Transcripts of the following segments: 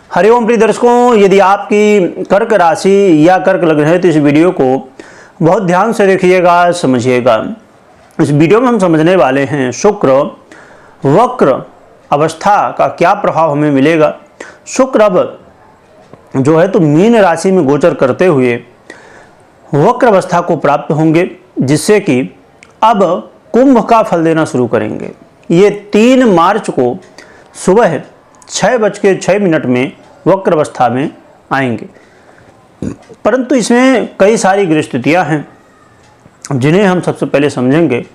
हरिओम प्रिय दर्शकों, यदि आपकी कर्क राशि या कर्क लग्न है तो इस वीडियो को बहुत ध्यान से देखिएगा, समझिएगा। इस वीडियो में हम समझने वाले हैं शुक्र वक्र अवस्था का क्या प्रभाव हमें मिलेगा। शुक्र अब जो है तो मीन राशि में गोचर करते हुए वक्र अवस्था को प्राप्त होंगे, जिससे कि अब कुंभ का फल देना शुरू करेंगे। ये 3 मार्च को सुबह 6:06 में वक्र अवस्था में आएंगे, परंतु इसमें कई सारी गृहस्थितियाँ हैं जिन्हें हम सबसे पहले समझेंगे,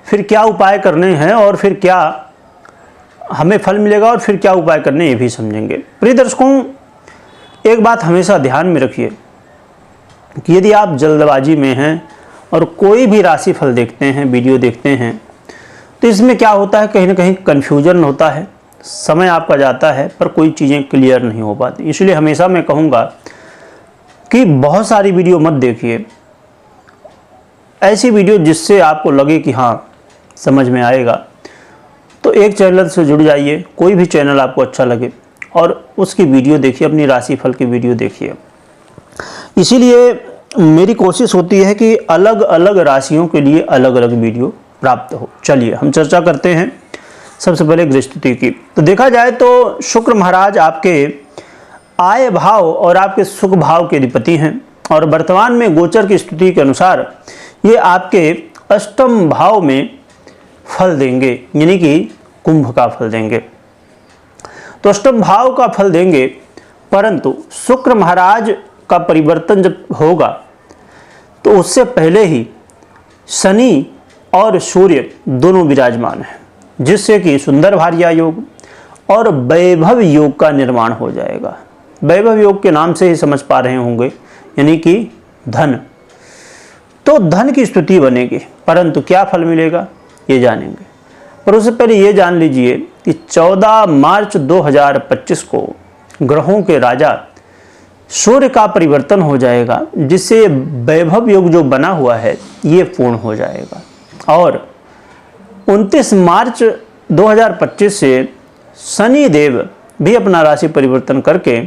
फिर क्या उपाय करने हैं और फिर क्या हमें फल मिलेगा और फिर क्या उपाय करने ये भी समझेंगे। प्रिय दर्शकों, एक बात हमेशा ध्यान में रखिए कि यदि आप जल्दबाजी में हैं और कोई भी राशि फल देखते हैं, वीडियो देखते हैं, तो इसमें क्या होता है, कहीं ना कहीं कन्फ्यूजन होता है, समय आपका जाता है पर कोई चीज़ें क्लियर नहीं हो पाती। इसलिए हमेशा मैं कहूँगा कि बहुत सारी वीडियो मत देखिए, ऐसी वीडियो जिससे आपको लगे कि हाँ समझ में आएगा, तो एक चैनल से जुड़ जाइए, कोई भी चैनल आपको अच्छा लगे और उसकी वीडियो देखिए, अपनी राशि फल की वीडियो देखिए। इसीलिए मेरी कोशिश होती है कि अलग अलग राशियों के लिए अलग अलग वीडियो प्राप्त हो। चलिए हम चर्चा करते हैं सबसे पहले गृहस्थिति की। तो देखा जाए तो शुक्र महाराज आपके आय भाव और आपके सुख भाव के अधिपति हैं और वर्तमान में गोचर की स्थिति के अनुसार ये आपके अष्टम भाव में फल देंगे, यानी कि कुंभ का फल देंगे। तो अष्टम भाव का फल देंगे, परंतु शुक्र महाराज का परिवर्तन जब होगा तो उससे पहले ही शनि और सूर्य दोनों विराजमान हैं, जिससे कि सुंदर भार्या योग और वैभव योग का निर्माण हो जाएगा। वैभव योग के नाम से ही समझ पा रहे होंगे, यानी कि धन। तो धन की स्थिति बनेगी, परंतु क्या फल मिलेगा ये जानेंगे। पर उससे पहले ये जान लीजिए कि 14 मार्च 2025 को ग्रहों के राजा सूर्य का परिवर्तन हो जाएगा, जिससे वैभव योग जो बना हुआ है ये पूर्ण हो जाएगा। और 29 मार्च 2025 से शनि देव भी अपना राशि परिवर्तन करके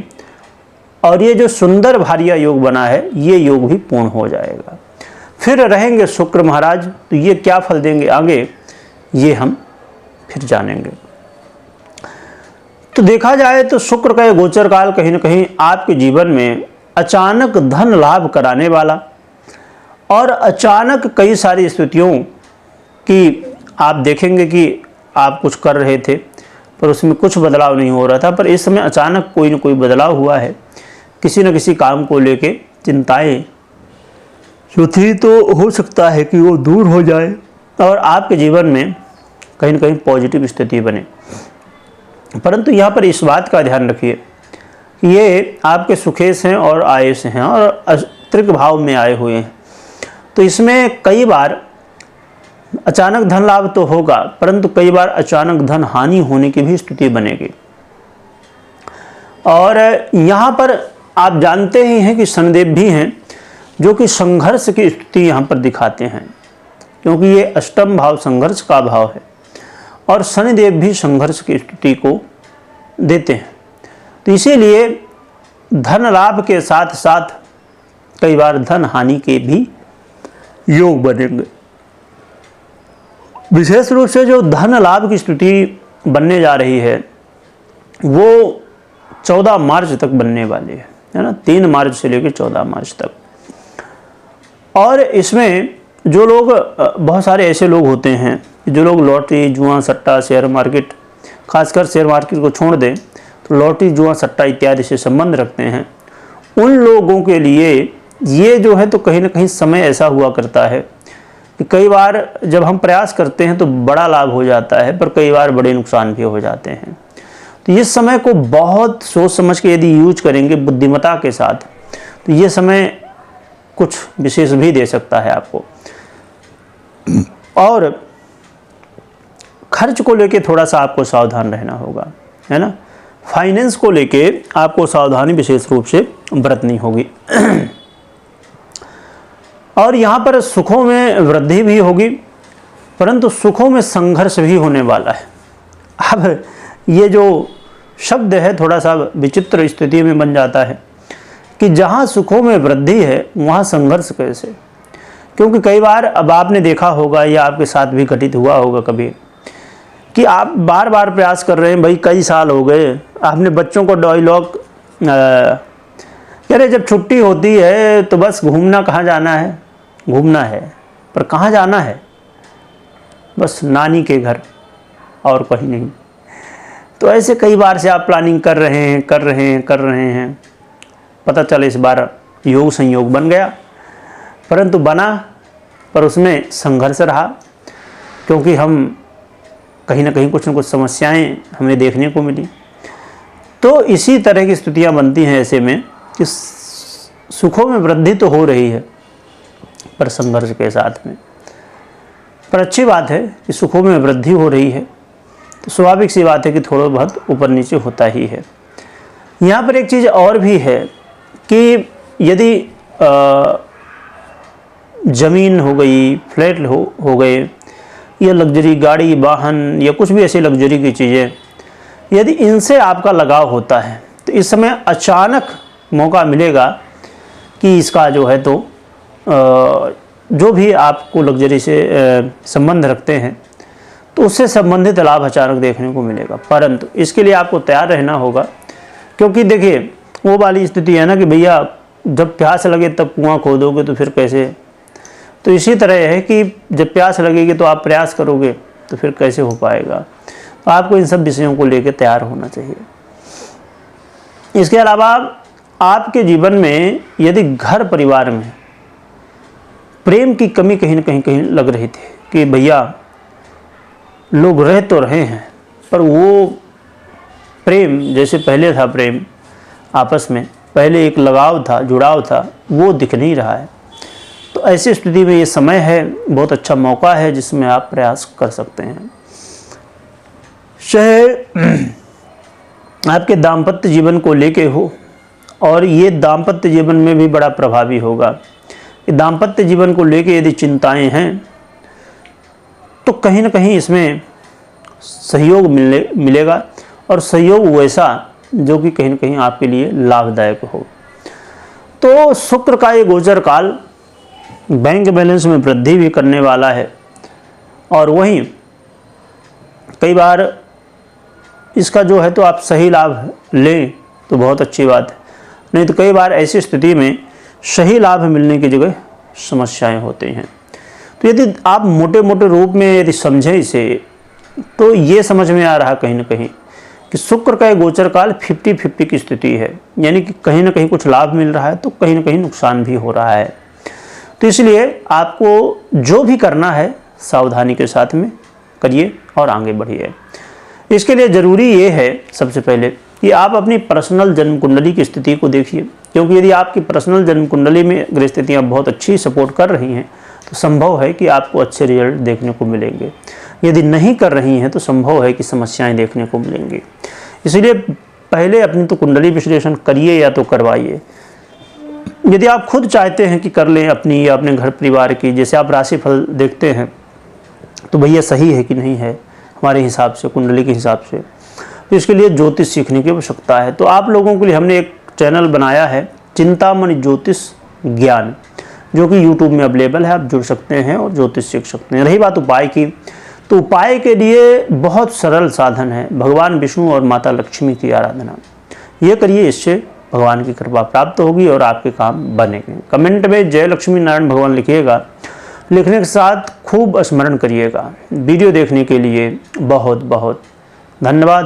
और ये जो सुंदर भार्या योग बना है ये योग भी पूर्ण हो जाएगा। फिर रहेंगे शुक्र महाराज, तो ये क्या फल देंगे आगे ये हम फिर जानेंगे। तो देखा जाए तो शुक्र का ये गोचर काल कहीं ना कहीं आपके जीवन में अचानक धन लाभ कराने वाला और अचानक कई सारी स्थितियों की आप देखेंगे कि आप कुछ कर रहे थे पर उसमें कुछ बदलाव नहीं हो रहा था, पर इस समय अचानक कोई ना कोई बदलाव हुआ है। किसी न किसी काम को लेके चिंताएं जो थी तो हो सकता है कि वो दूर हो जाए और आपके जीवन में कहीं ना कहीं पॉजिटिव स्थिति बने। परंतु यहाँ पर इस बात का ध्यान रखिए कि ये आपके सुखेश हैं और आयस हैं और अतिरिक्त भाव में आए हुए हैं, तो इसमें कई बार अचानक धन लाभ तो होगा, परंतु कई बार अचानक धन हानि होने की भी स्थिति बनेगी। और यहाँ पर आप जानते ही हैं कि शनिदेव भी हैं जो कि संघर्ष की स्थिति यहाँ पर दिखाते हैं, क्योंकि ये अष्टम भाव संघर्ष का भाव है और शनिदेव भी संघर्ष की स्थिति को देते हैं। तो इसीलिए धन लाभ के साथ साथ कई बार धन हानि के भी योग बनेंगे। विशेष रूप से जो धन लाभ की स्थिति बनने जा रही है वो 14 मार्च तक बनने वाली है ना, 3 मार्च से लेकर 14 मार्च तक। और इसमें जो लोग, बहुत सारे ऐसे लोग होते हैं जो लोग लॉटरी, जुआ, सट्टा, शेयर मार्केट, खासकर शेयर मार्केट को छोड़ दें तो लॉटरी, जुआ, सट्टा इत्यादि से संबंध रखते हैं, उन लोगों के लिए ये जो है तो कहीं ना कहीं समय ऐसा हुआ करता है कि कई बार जब हम प्रयास करते हैं तो बड़ा लाभ हो जाता है, पर कई बार बड़े नुकसान भी हो जाते हैं। तो इस समय को बहुत सोच समझ के यदि यूज करेंगे बुद्धिमत्ता के साथ, तो ये समय कुछ विशेष भी दे सकता है आपको। और खर्च को लेके थोड़ा सा आपको सावधान रहना होगा, है ना। फाइनेंस को लेके आपको सावधानी विशेष रूप से बरतनी होगी। और यहाँ पर सुखों में वृद्धि भी होगी, परंतु सुखों में संघर्ष भी होने वाला है। अब ये जो शब्द है थोड़ा सा विचित्र स्थिति में बन जाता है कि जहाँ सुखों में वृद्धि है वहाँ संघर्ष कैसे। क्योंकि कई बार अब आपने देखा होगा या आपके साथ भी घटित हुआ होगा कभी कि आप बार बार प्रयास कर रहे हैं, भाई कई साल हो गए, आपने बच्चों को डायलॉग कह रहे जब छुट्टी होती है तो बस घूमना, कहाँ जाना है, घूमना है, पर कहाँ जाना है, बस नानी के घर और कहीं नहीं। तो ऐसे कई बार से आप प्लानिंग कर रहे हैं, पता चले इस बार योग संयोग बन गया, परंतु बना पर उसमें संघर्ष रहा, क्योंकि हम कहीं ना कहीं कुछ न कुछ समस्याएं हमें देखने को मिली। तो इसी तरह की स्थितियां बनती हैं ऐसे में कि सुखों में वृद्धि तो हो रही है पर संघर्ष के साथ में। पर अच्छी बात है कि सुखों में वृद्धि हो रही है तो स्वाभाविक सी बात है कि थोड़ा बहुत ऊपर नीचे होता ही है। यहाँ पर एक चीज़ और भी है कि यदि ज़मीन हो गई, फ्लैट हो गए, या लग्जरी गाड़ी, वाहन या कुछ भी ऐसी लग्जरी की चीज़ें, यदि इनसे आपका लगाव होता है तो इस समय अचानक मौका मिलेगा कि इसका जो है तो जो भी आपको लग्जरी से संबंध रखते हैं तो उससे संबंधित लाभ अचानक देखने को मिलेगा। परंतु इसके लिए आपको तैयार रहना होगा, क्योंकि देखिए वो वाली स्थिति है ना कि भैया जब प्यास लगे तब कुआं खोदोगे तो फिर कैसे। तो इसी तरह है कि जब प्यास लगेगी तो आप प्रयास करोगे तो फिर कैसे हो पाएगा। तो आपको इन सब विषयों को लेकर तैयार होना चाहिए। इसके अलावा आपके जीवन में यदि घर परिवार में प्रेम की कमी कहीं न कहीं लग रही थी कि भैया लोग रह तो रहे हैं पर वो प्रेम जैसे पहले था, प्रेम आपस में पहले एक लगाव था, जुड़ाव था, वो दिख नहीं रहा है। तो ऐसी स्थिति में ये समय है, बहुत अच्छा मौका है जिसमें आप प्रयास कर सकते हैं। चाहे आपके दाम्पत्य जीवन को लेके हो, और ये दाम्पत्य जीवन में भी बड़ा प्रभावी होगा कि दाम्पत्य जीवन को लेके यदि चिंताएं हैं तो कहीं ना कहीं इसमें सहयोग मिलेगा, और सहयोग वैसा जो कि कहीं ना कहीं आपके लिए लाभदायक हो। तो शुक्र का ये गोचर काल बैंक बैलेंस में वृद्धि भी करने वाला है, और वहीं कई बार इसका जो है तो आप सही लाभ लें तो बहुत अच्छी बात है, नहीं तो कई बार ऐसी स्थिति में सही लाभ मिलने की जगह समस्याएं होती हैं। तो यदि आप मोटे मोटे रूप में यदि समझें इसे तो ये समझ में आ रहा कहीं ना कहीं कि शुक्र का गोचर काल 50-50 की स्थिति है, यानी कि कहीं ना कहीं कुछ लाभ मिल रहा है तो कहीं ना कहीं नुकसान भी हो रहा है। तो इसलिए आपको जो भी करना है सावधानी के साथ में करिए और आगे बढ़िए। इसके लिए ज़रूरी ये है सबसे पहले कि आप अपनी पर्सनल जन्म कुंडली की स्थिति को देखिए, क्योंकि यदि आपकी पर्सनल जन्म कुंडली में ग्रह स्थितियाँ बहुत अच्छी सपोर्ट कर रही हैं तो संभव है कि आपको अच्छे रिजल्ट देखने को मिलेंगे। यदि नहीं कर रही हैं तो संभव है कि समस्याएं देखने को मिलेंगी। इसलिए पहले अपनी तो कुंडली विश्लेषण करिए या तो करवाइए। यदि आप खुद चाहते हैं कि कर लें अपनी या अपने घर परिवार की, जैसे आप राशिफल देखते हैं तो भैया सही है कि नहीं है हमारे हिसाब से, कुंडली के हिसाब से, तो इसके लिए ज्योतिष सीखने की आवश्यकता है। तो आप लोगों के लिए हमने एक चैनल बनाया है चिंतामणि ज्योतिष ज्ञान, जो कि YouTube में अवेलेबल है, आप जुड़ सकते हैं और ज्योतिष सीख सकते हैं। रही बात उपाय की, तो उपाय के लिए बहुत सरल साधन है, भगवान विष्णु और माता लक्ष्मी की आराधना। ये करिए, इससे भगवान की कृपा प्राप्त होगी और आपके काम बनेंगे। कमेंट में जय लक्ष्मी नारायण भगवान लिखिएगा, लिखने के साथ खूब स्मरण करिएगा। वीडियो देखने के लिए बहुत बहुत धन्यवाद।